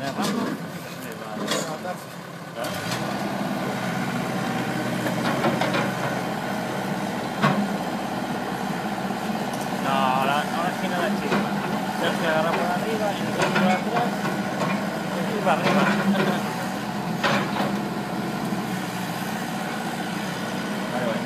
¿Tenés rango? Sí, vale. No, ahora sí no la chispa. Tengo que agarrar por arriba y nosotros por atrás y para arriba. Vale, vale.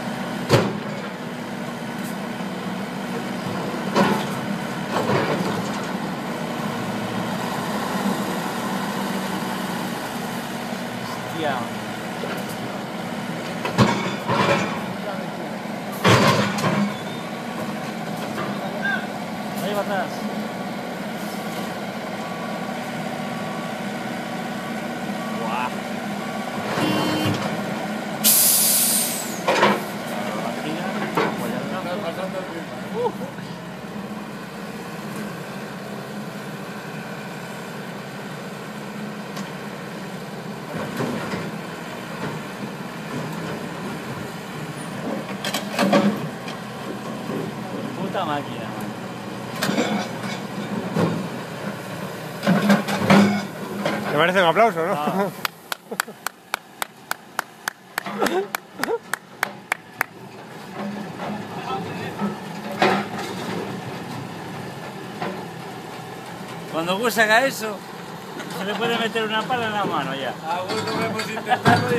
Hostia. Ahí va atrás. Guau. La gira, apoya el brazo. Está pasando el ritmo. Puta máquina, man. ¿Te merece un aplauso, no? Ah. Cuando Gus haga eso, se le puede meter una pala en la mano ya. Aún no hemos intentado.